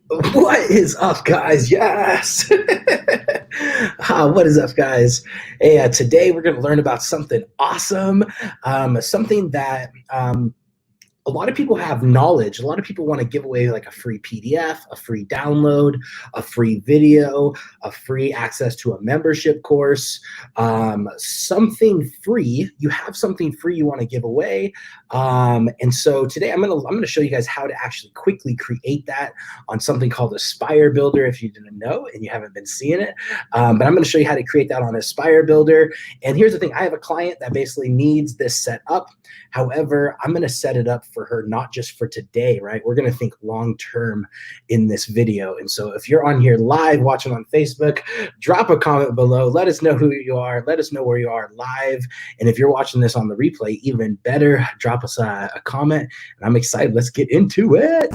What is up, guys? Yes. What is up, guys? Hey, today we're going to learn about something awesome, something that a lot of people have knowledge. A lot of people want to give away like a free PDF, a free download, a free video, a free access to a membership course, something free. You have something free you want to give away, and so today I'm gonna show you guys how to actually quickly create that on something called Aspire Builder. If you didn't know and you haven't been seeing it, but I'm gonna show you how to create that on Aspire Builder. And here's the thing: I have a client that basically needs this set up. However, I'm going to set it up for her, not just for today, right? We're going to think long-term in this video. And so if you're on here live watching on Facebook, drop a comment below. Let us know who you are. Let us know where you are live. And if you're watching this on the replay, even better, drop us a comment. And I'm excited. Let's get into it.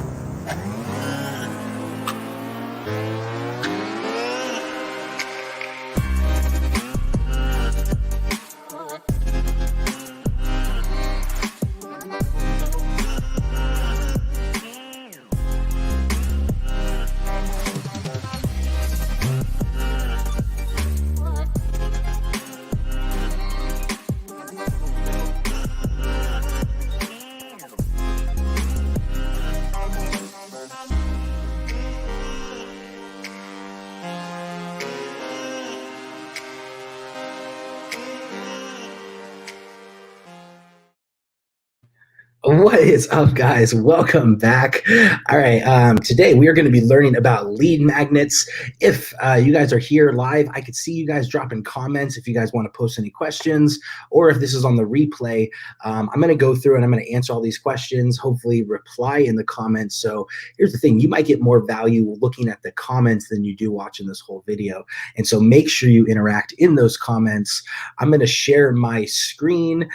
What is up, guys? Welcome back. All right, today we are going to be learning about lead magnets. If you guys are here live, I could see you guys dropping comments if you guys want to post any questions, or if this is on the replay, I'm going to go through and I'm going to answer all these questions, hopefully reply in the comments. So here's the thing: you might get more value looking at the comments than you do watching this whole video. And so make sure you interact in those comments. I'm going to share my screen.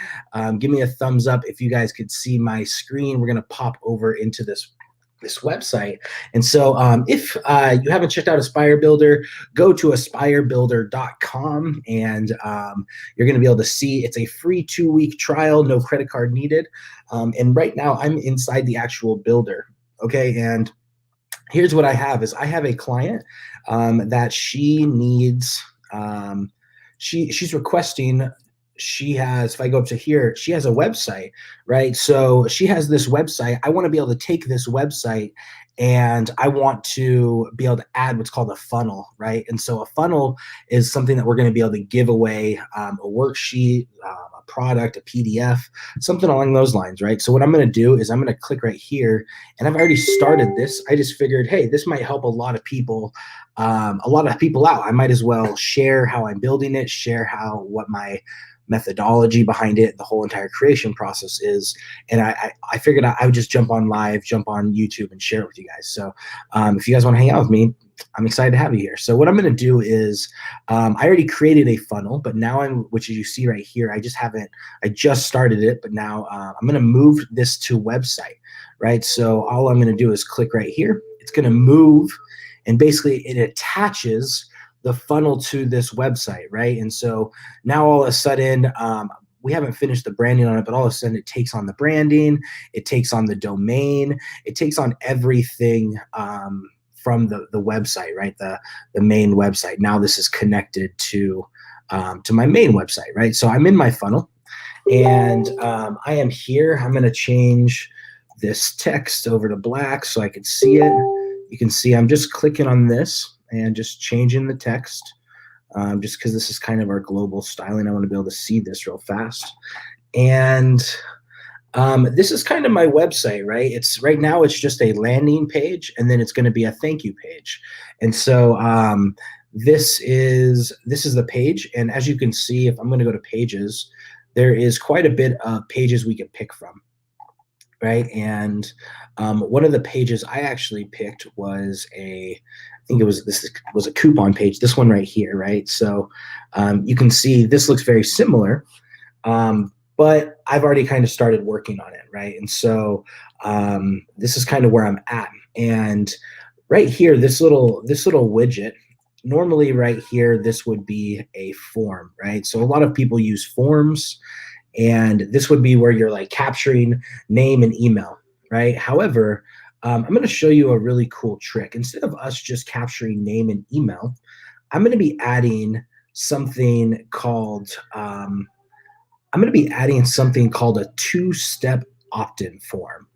Give me a thumbs up if you guys could see my screen. We're going to pop over into this website. And so if you haven't checked out Aspire Builder, go to aspirebuilder.com, and you're going to be able to see it's a free 2-week trial, no credit card needed. And right now I'm inside the actual builder. Okay. And here's what I have is I have a client that she needs, she's requesting. She has, if I go up to here, she has a website, right? So she has this website. I want to be able to take this website and I want to be able to add what's called a funnel, right? And so a funnel is something that we're going to be able to give away, a worksheet, a product, a PDF, something along those lines, right? So what I'm going to do is I'm going to click right here, and I've already started this. I just figured, hey, this might help a lot of people out. I might as well share how I'm building it, share what my methodology behind it, the whole entire creation process is. And I figured I would just jump on YouTube and share it with you guys. So if you guys want to hang out with me, I'm excited to have you here. So what I'm going to do is I already created a funnel, but now which you see right here, I just started it, but now I'm going to move this to website, right? So all I'm going to do is click right here. It's going to move, and basically it attaches the funnel to this website, right? And so now all of a sudden, we haven't finished the branding on it, but all of a sudden it takes on the branding, it takes on the domain, it takes on everything from the website, right? The main website. Now this is connected to my main website, right? So I'm in my funnel, and I am here. I'm going to change this text over to black so I can see it. You can see I'm just clicking on this and just changing the text, just because this is kind of our global styling. I want to be able to see this real fast. And this is kind of my website, right? Right now it's just a landing page, and then it's going to be a thank you page. And so this is the page. And as you can see, if I'm going to go to pages, there is quite a bit of pages we can pick from, right? And one of the pages I actually picked was this was a coupon page, this one right here, right? So you can see this looks very similar, but I've already kind of started working on it, right? And so this is kind of where I'm at. And right here, this little widget, normally right here, this would be a form, right? So a lot of people use forms, and this would be where you're like capturing name and email, right? However, I'm going to show you a really cool trick. Instead of us just capturing name and email, I'm going to be adding something called a two-step opt-in form,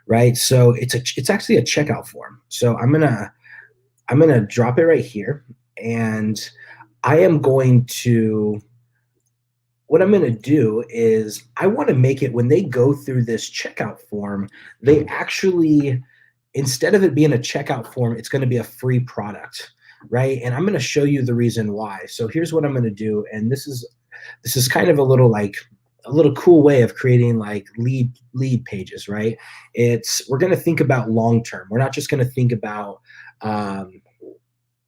right? So it's actually a checkout form. So I'm gonna drop it right here, and I am going to what I'm going to do is I want to make it when they go through this checkout form, they actually, instead of it being a checkout form, it's going to be a free product, right? And I'm going to show you the reason why. So here's what I'm going to do, and this is kind of a little cool way of creating like lead pages, right? We're going to think about long term. We're not just going to think about um,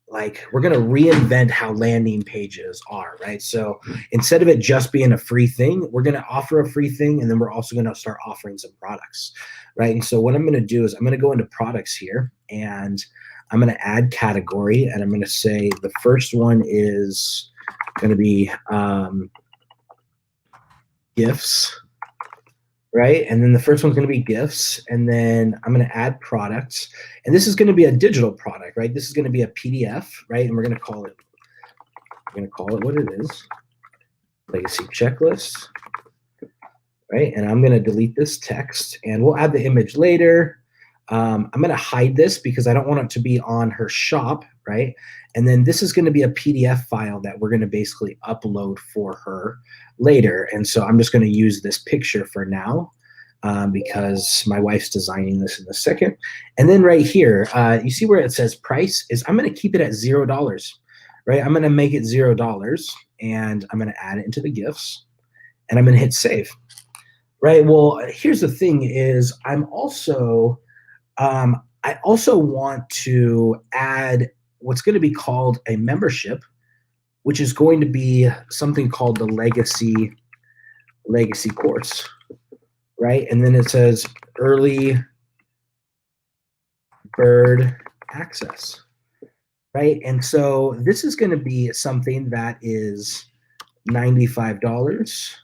like we're going to reinvent how landing pages are, right? So instead of it just being a free thing, we're going to offer a free thing, and then we're also going to start offering some products, right? And so what I'm going to do is I'm going to go into products here, and I'm going to add category, and I'm going to say the first one is going to be gifts, right? And then the first one's going to be gifts, and then I'm going to add products, and this is going to be a digital product, right? This is going to be a PDF, right? And we're going to call it what it is, legacy checklist, right? And I'm going to delete this text, and we'll add the image later. I'm going to hide this because I don't want it to be on her shop, right? And then this is going to be a PDF file that we're going to basically upload for her later. And so I'm just going to use this picture for now because my wife's designing this in a second. And then right here, you see where it says price is I'm going to keep it at $0, right? I'm going to make it $0, and I'm going to add it into the gifts, and I'm going to hit save, right? Well, here's the thing is I also want to add what's going to be called a membership, which is going to be something called the legacy course, right? And then it says early bird access, right? And so this is going to be something that is $95,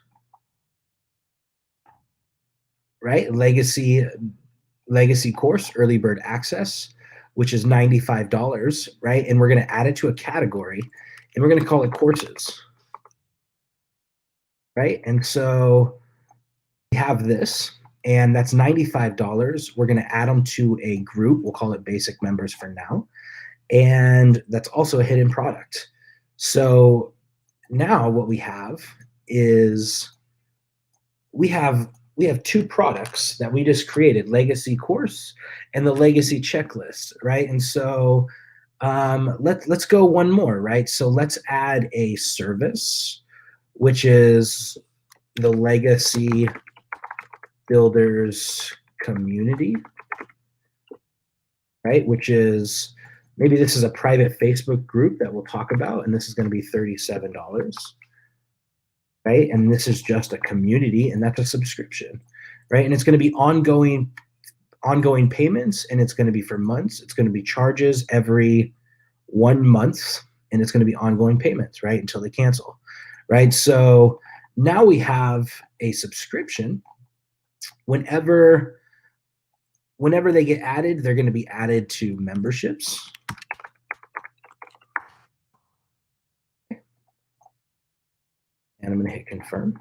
right? Legacy course, early bird access, which is $95, right? And we're going to add it to a category, and we're going to call it courses, right? And so we have this, and that's $95. We're going to add them to a group. We'll call it basic members for now. And that's also a hidden product. So now what we have is we have two products that we just created, legacy course and the legacy checklist, right? And so let's go one more, right? So let's add a service, which is the legacy builders community, right? Which is, maybe this is a private Facebook group that we'll talk about, and this is going to be $37, right? And this is just a community, and that's a subscription, right? And it's going to be ongoing payments, and it's going to be for months. It's going to be charges every 1 month, and it's going to be ongoing payments, right, until they cancel, right? So now we have a subscription. Whenever they get added, they're going to be added to memberships. And I'm going to hit confirm.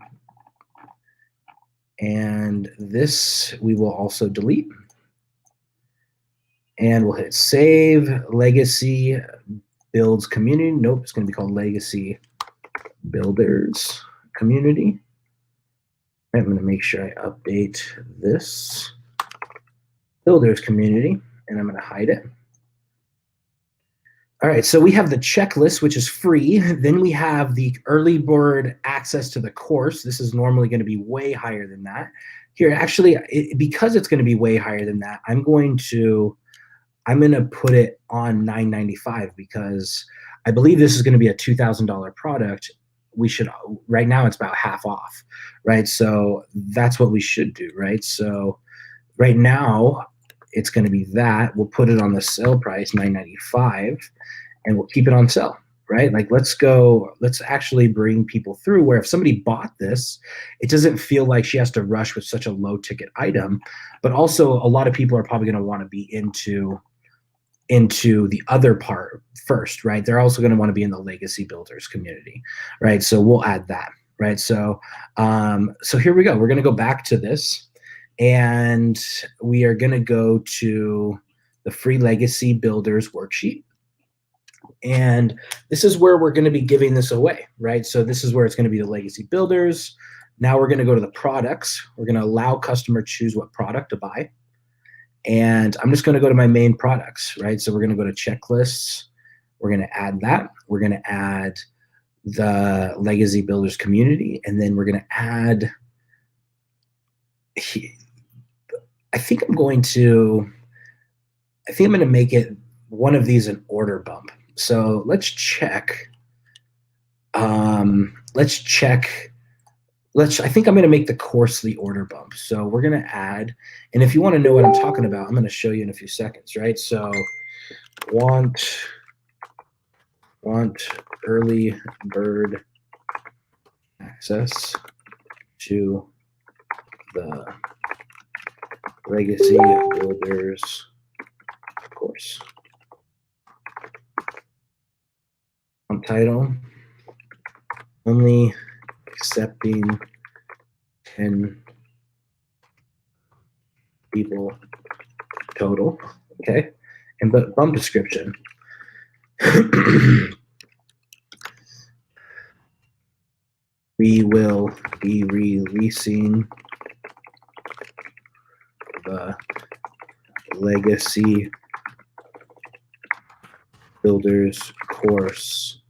And this we will also delete. And we'll hit save. Legacy builds community. Nope, it's going to be called legacy builders community. I'm going to make sure I update this builders community, and I'm going to hide it. All right, so we have the checklist, which is free. Then we have the early bird access to the course. This is normally going to be way higher than that. Here, actually, because it's going to be way higher than that, I'm going to put it on $9.95 because I believe this is going to be a $2,000 product. Right now it's about half off, right? So that's what we should do, right? So right now it's going to be that. We'll put it on the sale price, $9.95, and we'll keep it on sale. right? Like let's actually bring people through where if somebody bought this, it doesn't feel like she has to rush with such a low ticket item. But also a lot of people are probably going to want to be into the other part first, right? They're also going to want to be in the legacy builders community, right? So we'll add that, right? So so here we go. We're going to go back to this, and we are going to go to the free legacy builders worksheet. And this is where we're going to be giving this away, right? So this is where it's going to be the legacy builders. Now we're going to go to the products. We're going to allow customer choose what product to buy. And I'm just going to go to my main products, right? So we're going to go to checklists. We're going to add that. We're going to add the legacy builders community. And then we're going to add, I think I'm going to make it one of these an order bump. So let's check. I think I'm going to make the course the order bump. So we're going to add, and if you want to know what I'm talking about, I'm going to show you in a few seconds, right? So want early bird access to the legacy builders course. On title, only accepting 10 people total, okay? And but bump description. We will be releasing the legacy builders course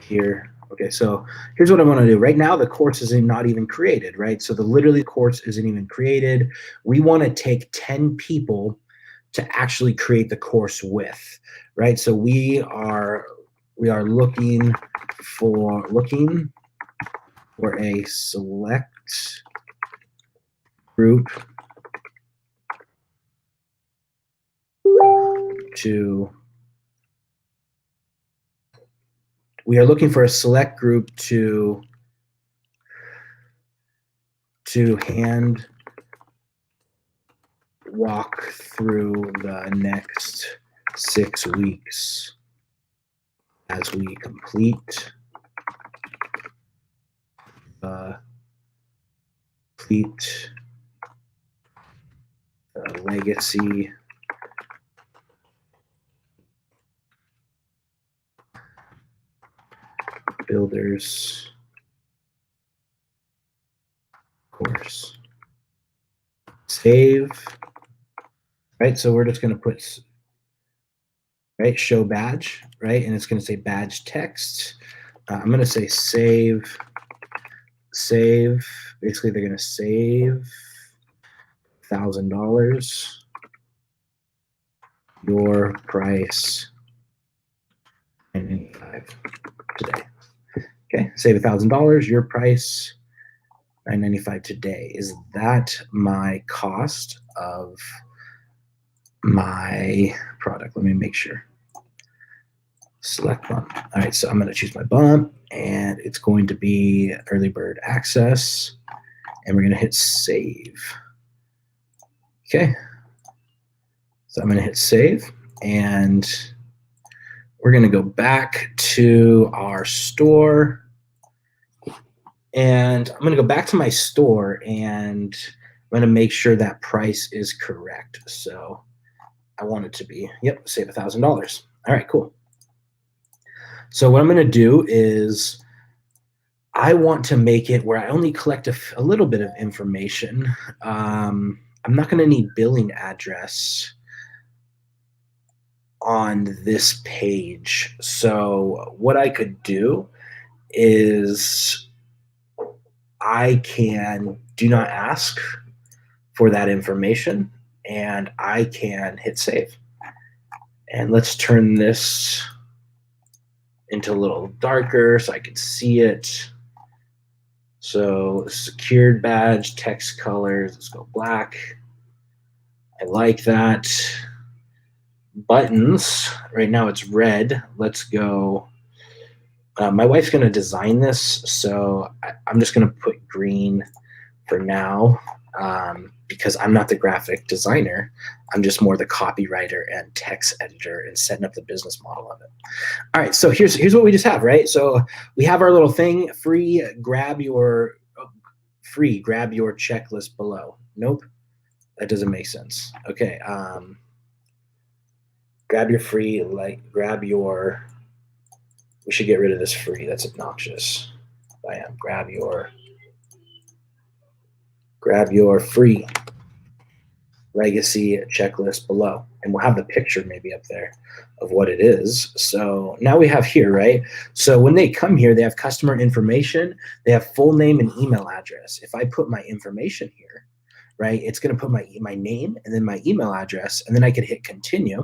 here. Okay, so here's what I want to do. Right now, the course is not even created, right? So the literally course isn't even created. We want to take 10 people to actually create the course with, right? So we are looking for a select group to hand walk through the next 6 weeks as we complete legacy builders course. Save, right? So we're just going to put, right, show badge, right? And it's going to say badge text. I'm going to say save. Basically, they're going to save $1,000. Your price $9.95 today. Okay, save $1,000. Your price $9.95 today. Is that my cost of my product? Let me make sure. Select bump. All right, so I'm going to choose my bump, and it's going to be early bird access, and we're going to hit save. Okay, so I'm going to hit save, and we're going to go back to our store, and I'm going to go back to my store, and I'm going to make sure that price is correct. So I want it to be, yep, save $1,000. All right, cool. So what I'm going to do is I want to make it where I only collect a little bit of information. I'm not going to need billing address on this page. So what I could do is I can do not ask for that information, and I can hit save. And let's turn this into a little darker so I can see it. So secured badge, text colors, let's go black. I like that. Buttons, right now it's red. Let's go. My wife's going to design this, so I'm just going to put green for now, because I'm not the graphic designer. I'm just more the copywriter and text editor and setting up the business model of it. All right, so here's what we just have, right? So we have our little thing, free, grab your checklist below. Nope, that doesn't make sense. Okay, we should get rid of this free. That's obnoxious. Bam, grab your free legacy checklist below, and we'll have the picture maybe up there of what it is. So now we have here, right? So when they come here, they have customer information, they have full name and email address. If I put my information here, right, it's going to put my name and then my email address, and then I could hit continue,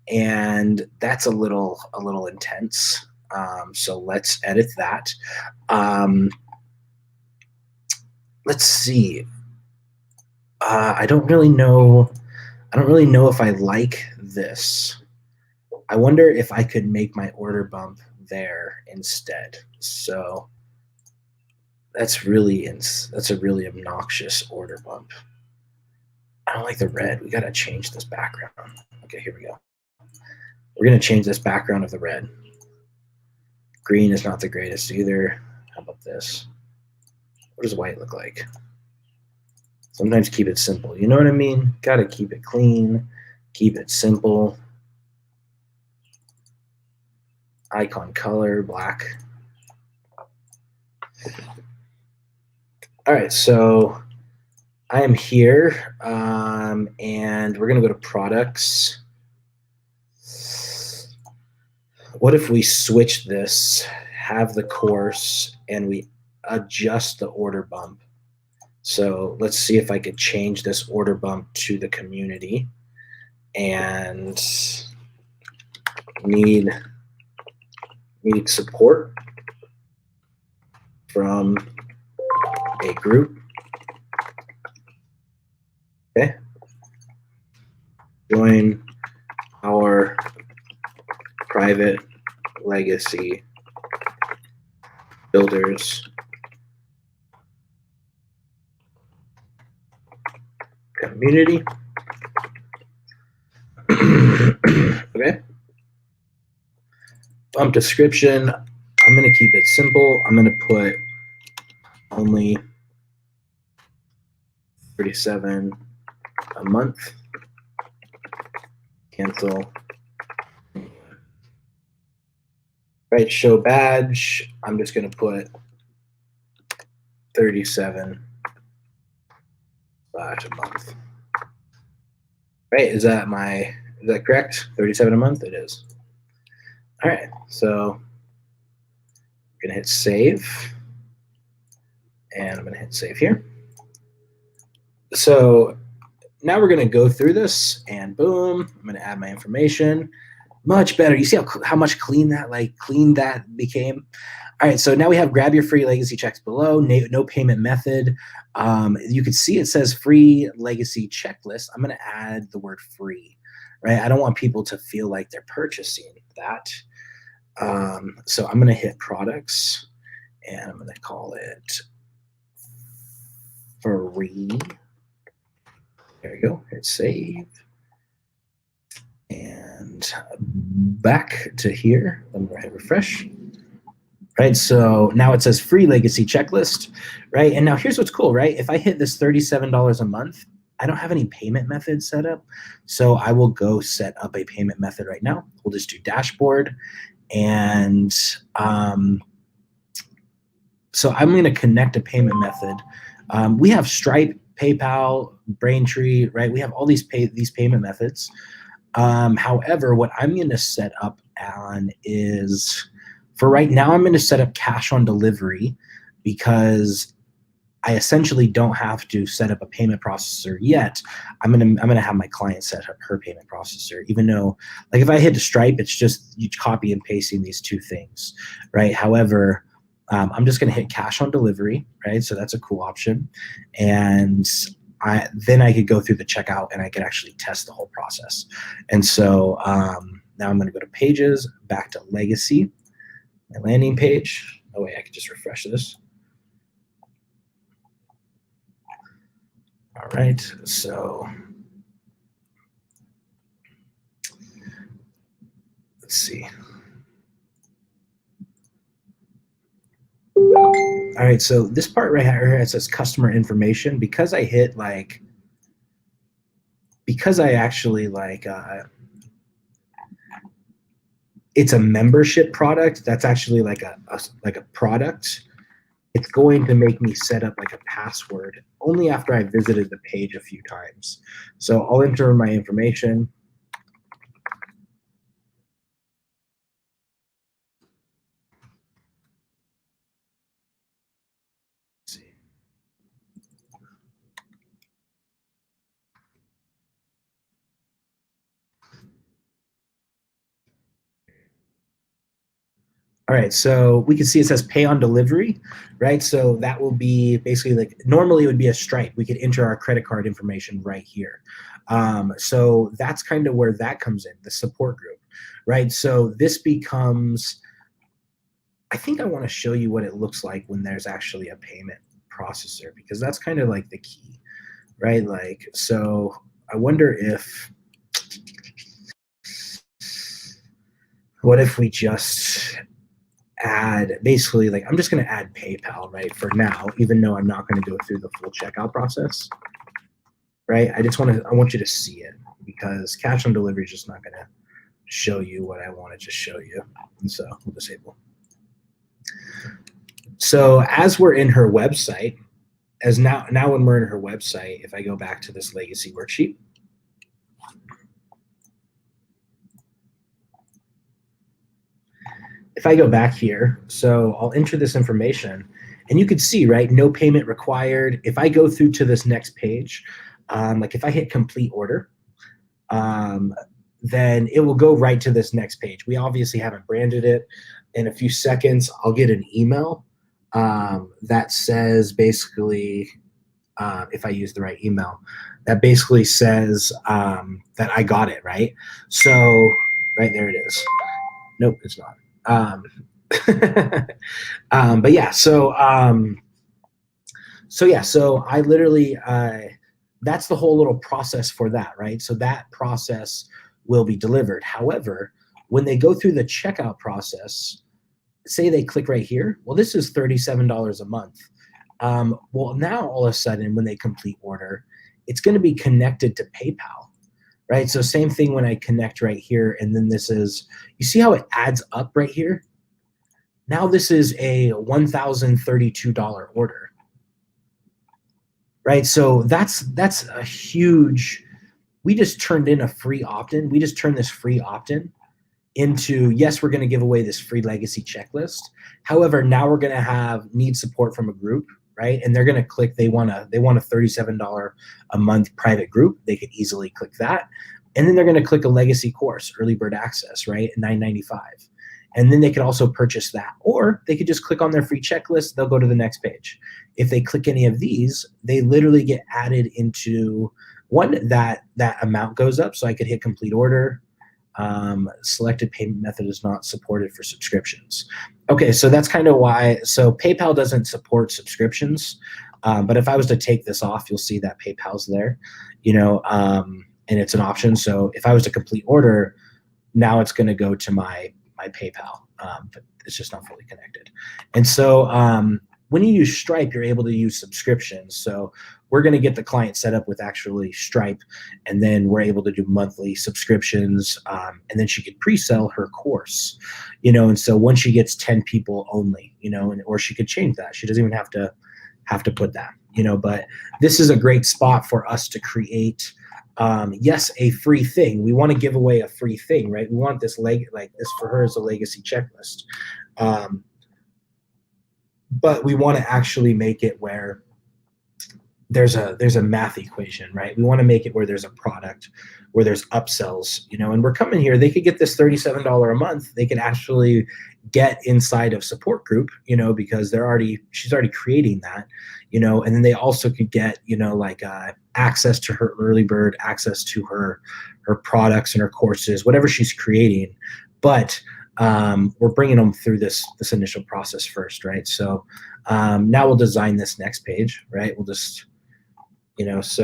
and that's a little intense. So let's edit that. Let's see. I don't really know if I like this. I wonder if I could make my order bump there instead. So that's a really obnoxious order bump. I don't like the red. We got to change this background. Okay, here we go. We're going to change this background of the red. Green is not the greatest either. How about this? What does white look like? Sometimes keep it simple. You know what I mean? Got to keep it clean, keep it simple. Icon color, black. All right, so I am here, and we're going to go to products. What if we switch this, have the course, and we adjust the order bump? So let's see if I could change this order bump to the community, and need support from a group. Okay. Join our private legacy builders community. Okay. Bump description. I'm going to keep it simple. I'm going to put only $37 a month. Cancel. Right, show badge. I'm just going to put 37 a month. Right, is that correct? 37 a month? It is. All right, so I'm going to hit save, and I'm going to hit save here. So now we're going to go through this, and boom, I'm going to add my information. Much better. You see how much clean that became? All right, so now we have grab your free legacy checks below, no payment method. You can see it says free legacy checklist. I'm going to add the word free, right? I don't want people to feel like they're purchasing that. So I'm going to hit products, and I'm going to call it free. There we go. Hit save. And back to here. Let me go ahead and refresh. Right, so now it says free legacy checklist, right? And now here's what's cool, right? If I hit this $37 a month, I don't have any payment method set up. So I will go set up a payment method right now. We'll just do dashboard. And so I'm going to connect a payment method. We have Stripe, PayPal, Braintree, right? We have all these payment methods. However, what I'm going to set up on is, for right now, I'm going to set up cash on delivery, because I essentially don't have to set up a payment processor yet. I'm gonna have my client set up her payment processor, even though, like, if I hit Stripe, it's just you copy and pasting these two things, right? However, I'm just gonna hit cash on delivery, right? So that's a cool option, and then I could go through the checkout and I could actually test the whole process. And so now I'm going to go to pages, back to legacy, my landing page. Oh wait, I could just refresh this. All right, so let's see. All right, so this part right here, it says customer information. Because I hit like, because I actually like, it's a membership product. That's actually like a product. It's going to make me set up like a password only after I visited the page a few times. So I'll enter my information. Let's see. All right, so we can see it says pay on delivery, right? So that will be basically like, normally it would be a Stripe. We could enter our credit card information right here. So that's kind of where that comes in, the support group, right? So this becomes, I think I want to show you what it looks like when there's actually a payment processor, because that's kind of like the key, right? Like, so I wonder if, what if we just add, basically like, I'm just going to add PayPal, right, for now, even though I'm not going to go through the full checkout process, right? I want you to see it, because cash on delivery is just not going to show you what I wanted to show you. And so we'll disable. So as we're in her website, now when we're in her website, if I go back to this legacy worksheet, if I go back here, so I'll enter this information, and you can see, right, no payment required. If I go through to this next page, like if I hit complete order, then it will go right to this next page. We obviously haven't branded it. In a few seconds, I'll get an email that says basically, if I use the right email, that basically says that I got it, right? So, right there it is. Nope, it's not. But yeah, so I literally, that's the whole little process for that, right? So that process will be delivered. However, when they go through the checkout process, say they click right here, well, this is $37 a month. Well, now all of a sudden, when they complete order, it's going to be connected to PayPal, right? So same thing when I connect right here, and then this is, you see how it adds up right here? Now this is a $1,032 order, right? So that's a huge, we just turned in a free opt-in. We just turned this free opt-in into, yes, we're going to give away this free legacy checklist. However, now we're going to need support from a group, right? And they're going to click, they want a $37 a month private group. They could easily click that. And then they're going to click a legacy course, early bird access, right? $9.95. And then they could also purchase that, or they could just click on their free checklist. They'll go to the next page. If they click any of these, they literally get added into one, that amount goes up. So I could hit complete order. Selected payment method is not supported for subscriptions. Okay, so that's kind of why. So PayPal doesn't support subscriptions, but if I was to take this off, you'll see that PayPal's there, and it's an option. So if I was to complete order, now it's going to go to my PayPal, but it's just not fully connected. And so when you use Stripe, you're able to use subscriptions. So we're going to get the client set up with actually Stripe, and then we're able to do monthly subscriptions, and then she could pre-sell her course, and so once she gets 10 people only, or she could change that. She doesn't even have to put that, but this is a great spot for us to create, yes, a free thing. We want to give away a free thing, right? We want this like this for her as a legacy checklist. But we want to actually make it where there's a math equation, right? We want to make it where there's a product, where there's upsells, and we're coming here. They could get this $37 a month. They could actually get inside of support group, because she's already creating that, and then they also could get, like access to her early bird, access to her products and her courses, whatever she's creating. But we're bringing them through this initial process first, right? So now we'll design this next page, right? We'll just this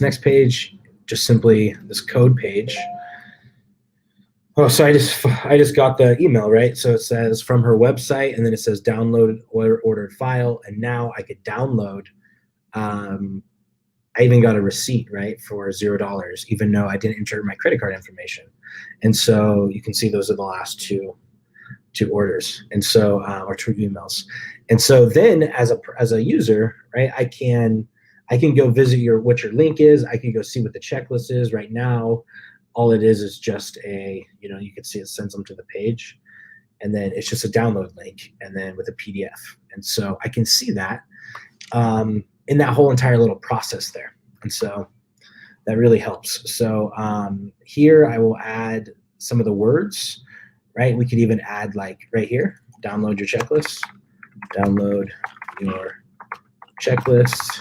next page, just simply this code page. Oh, so I just got the email, right? So it says from her website, and then it says download ordered file, and now I could download. I even got a receipt, right, for $0, even though I didn't enter my credit card information. And so you can see those are the last two orders, and so or two emails. And so then as a user, right, I can go visit what your link is. I can go see what the checklist is. Right now, all it is just you can see it sends them to the page, and then it's just a download link, and then with a PDF. And so I can see that in that whole entire little process there. And so that really helps. So here I will add some of the words, right? We could even add, like right here, download your checklist, download your checklist.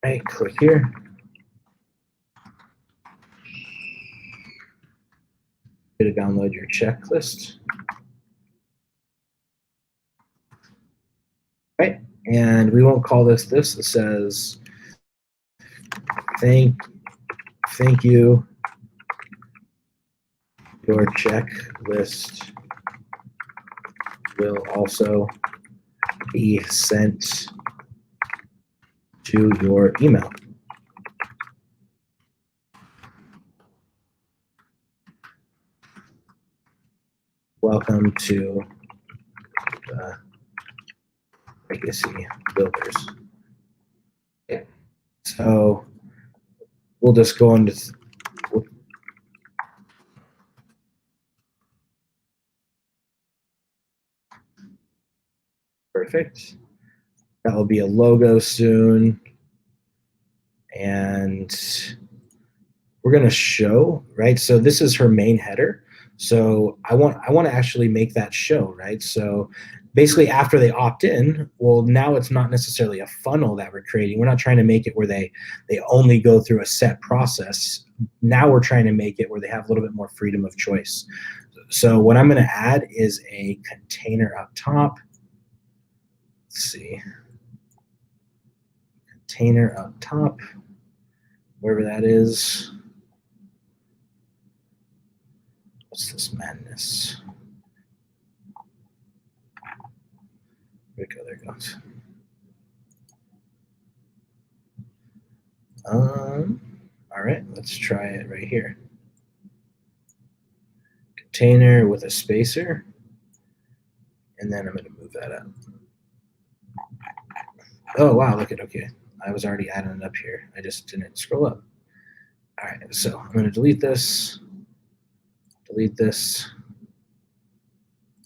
Right, click here. To download your checklist. Right, and we won't call this. It says thank you. Your checklist will also be sent to your email. Welcome to the Legacy Builders. Okay. So we'll just go into perfect. That will be a logo soon. And we're going to show, right? So this is her main header. So I want to actually make that show, right? So basically after they opt in, well, now it's not necessarily a funnel that we're creating. We're not trying to make it where they only go through a set process. Now we're trying to make it where they have a little bit more freedom of choice. So what I'm going to add is a container up top. Let's see. Container up top, wherever that is. What's this madness? Where'd it go? There it goes. All right, let's try it right here. Container with a spacer, and then I'm going to move that up. Oh, wow, look at, okay. I was already adding it up here. I just didn't scroll up. All right, so I'm going to delete this, delete this,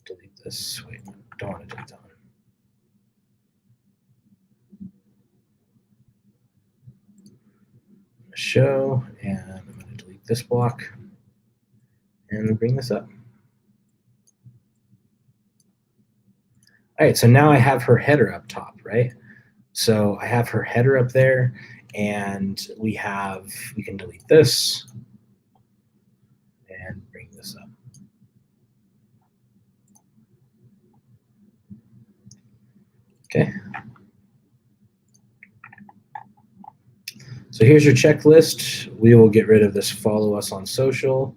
delete this. Wait, don't want to delete that one. Show, and I'm going to delete this block and bring this up. All right, so now I have her header up top, right? So I have her header up there, and we can delete this and bring this up. Okay. So here's your checklist. We will get rid of this follow us on social,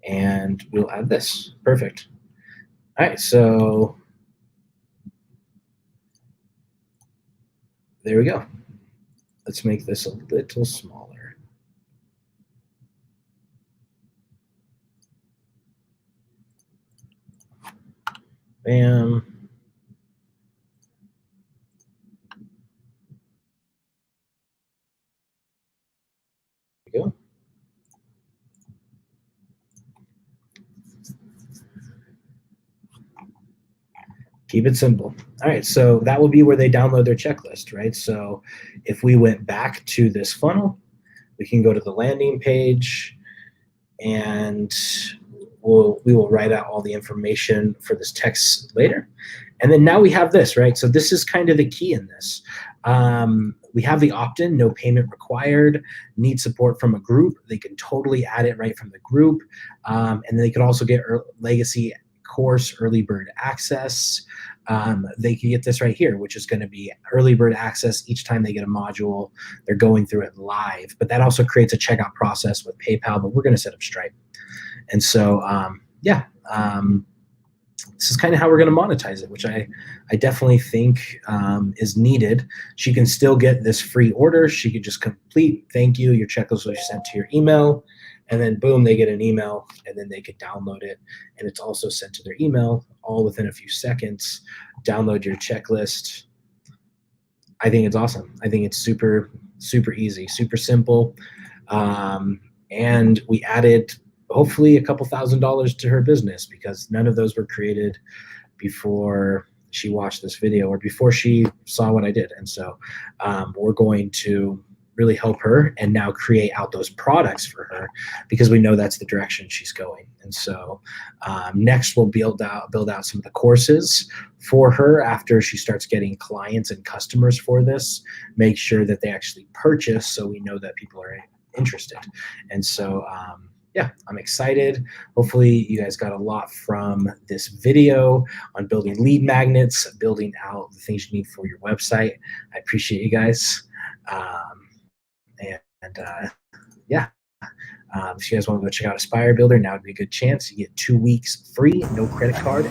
and we'll add this. Perfect. All right, so there we go. Let's make this a little smaller. Bam. There we go. Keep it simple. All right, so that will be where they download their checklist, right? So if we went back to this funnel, we can go to the landing page, and we will write out all the information for this text later. And then now we have this, right? So this is kind of the key in this. We have the opt-in, no payment required, need support from a group. They can totally add it right from the group. And then they can also get legacy course early bird access. They can get this right here, which is going to be early bird access each time they get a module. They're going through it live, but that also creates a checkout process with PayPal, but we're going to set up Stripe. And so, this is kind of how we're going to monetize it, which I definitely think is needed. She can still get this free order. She could just complete, thank you, your checklist will be sent to your email, and then boom, they get an email, and then they could download it, and it's also sent to their email all within a few seconds. Download your checklist. I think it's awesome. I think it's super, super easy, super simple. And we added hopefully a couple $1,000s to her business, because none of those were created before she watched this video or before she saw what I did. And so we're going to really help her and now create out those products for her, because we know that's the direction she's going. And so next we'll build out some of the courses for her after she starts getting clients and customers for this, make sure that they actually purchase, so we know that people are interested. And so yeah, I'm excited. Hopefully you guys got a lot from this video on building lead magnets, building out the things you need for your website. I appreciate you guys. Yeah, if you guys want to go check out Aspire Builder, now would be a good chance. You get 2 weeks free, no credit card.